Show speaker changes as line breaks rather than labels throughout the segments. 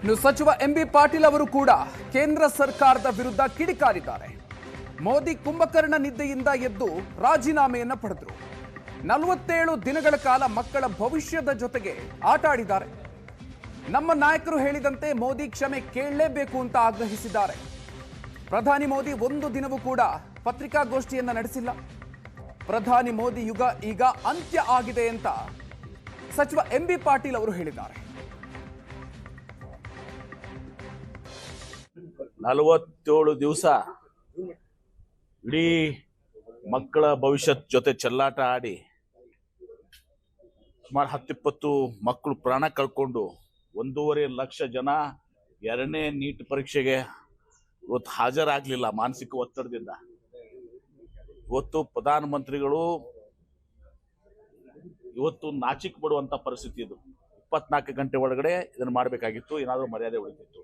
ಇನ್ನು ಸಚಿವ ಎಂಬಿ ಪಾಟೀಲ್ ಅವರು ಕೂಡ ಕೇಂದ್ರ ಸರ್ಕಾರದ ವಿರುದ್ಧ ಕಿಡಿಕಾರಿದ್ದಾರೆ. ಮೋದಿ ಕುಂಭಕರ್ಣ ನಿದ್ದೆಯಿಂದ ಎದ್ದು ರಾಜೀನಾಮೆಯನ್ನ ಪಡೆದರು. 47 ದಿನಗಳ ಕಾಲ ಮಕ್ಕಳ ಭವಿಷ್ಯದ ಜೊತೆಗೆ ಆಟ ಆಡಿದ್ದಾರೆ. ನಮ್ಮ ನಾಯಕರು ಹೇಳಿದಂತೆ ಮೋದಿ ಕ್ಷಮೆ ಕೇಳಲೇಬೇಕು ಅಂತ ಆಗ್ರಹಿಸಿದ್ದಾರೆ. ಪ್ರಧಾನಿ ಮೋದಿ ಒಂದು ದಿನವೂ ಕೂಡ ಪತ್ರಿಕಾಗೋಷ್ಠಿಯನ್ನ ನಡೆಸಿಲ್ಲ. ಪ್ರಧಾನಿ ಮೋದಿ ಯುಗ ಈಗ ಅಂತ್ಯ ಆಗಿದೆ ಅಂತ ಸಚಿವ ಎಂಬಿ ಪಾಟೀಲ್ ಅವರು ಹೇಳಿದ್ದಾರೆ.
47 ದಿವಸ ಇಡೀ ಮಕ್ಕಳ ಭವಿಷ್ಯದ ಜೊತೆ ಚೆಲ್ಲಾಟ ಆಡಿ ಸುಮಾರು 10-20 ಮಕ್ಕಳು ಪ್ರಾಣ ಕಳ್ಕೊಂಡು 1.5 ಲಕ್ಷ ಜನ 2ನೇ ನೀಟ್ ಪರೀಕ್ಷೆಗೆ ಇವತ್ತು ಹಾಜರಾಗಲಿಲ್ಲ ಮಾನಸಿಕ ಒತ್ತಡದಿಂದ. ಇವತ್ತು ಪ್ರಧಾನಮಂತ್ರಿಗಳು ಇವತ್ತು ನಾಚಿಕೆ ಪಡುವಂತ ಪರಿಸ್ಥಿತಿ ಇದು. 24 ಗಂಟೆ ಒಳಗಡೆ ಇದನ್ನು ಮಾಡಬೇಕಾಗಿತ್ತು, ಏನಾದರೂ ಮರ್ಯಾದೆ ಉಳಿತಿತ್ತು.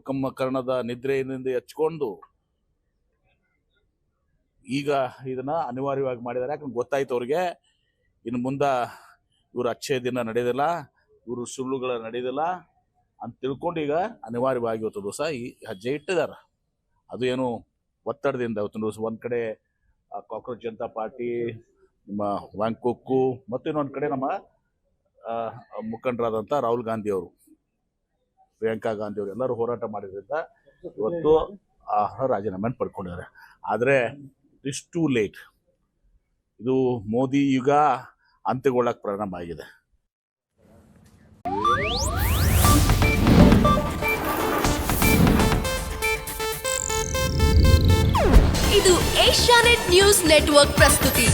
ಕುಂಭಕರ್ಣದ ನಿದ್ರೆಯಿಂದ ಹಚ್ಕೊಂಡು ಈಗ ಇದನ್ನ ಅನಿವಾರ್ಯವಾಗಿ ಮಾಡಿದ್ದಾರೆ. ಯಾಕಂದ್ರೆ ಗೊತ್ತಾಯ್ತು ಅವ್ರಿಗೆ ಇನ್ನು ಮುಂದೆ ಇವರು ಅಚ್ಚೇ ದಿನ ನಡೆಯೋದಿಲ್ಲ, ಇವರು ಸುಳ್ಳುಗಳ ನಡೆಯೋದಿಲ್ಲ ಅಂತ ತಿಳ್ಕೊಂಡು ಈಗ ಅನಿವಾರ್ಯವಾಗಿ ಇವತ್ತು ದಿವಸ ಈ ಹೆಜ್ಜೆ ಇಟ್ಟಿದ್ದಾರೆ. ಅದು ಏನು ಒತ್ತಡದಿಂದ ಇವತ್ತು ದಿವಸ ಒಂದ್ ಕಡೆ ಕಾಕ್ರೋಚ್ ಜನತಾ ಪಾರ್ಟಿ, ನಿಮ್ಮ ವ್ಯಾಂಕೋಕ್ಕು ಮತ್ತು ಇನ್ನೊಂದು ಕಡೆ ನಮ್ಮ ಮುಖಂಡರಾದಂಥ ರಾಹುಲ್ ಗಾಂಧಿ ಅವರು, ಪ್ರಿಯಾಂಕಾ ಗಾಂಧಿ ಅವರು ಎಲ್ಲರೂ ಹೋರಾಟ ಮಾಡಿದ್ರಿಂದ ಇವತ್ತು ರಾಜೀನಾಮೆಯನ್ನು ಪಡ್ಕೊಂಡಿದ್ದಾರೆ. ಆದರೆ ಇಟ್ಸ್ ಟೂ ಲೇಟ್. ಇದು ಮೋದಿ ಯುಗ ಅಂತ್ಯಗೊಳ್ಳಕ್ಕೆ ಪ್ರಾರಂಭ ಆಗಿದೆ.
ಇದು ಏಷ್ಯಾನೆಟ್ ನ್ಯೂಸ್ ನೆಟ್ವರ್ಕ್ ಪ್ರಸ್ತುತಿ.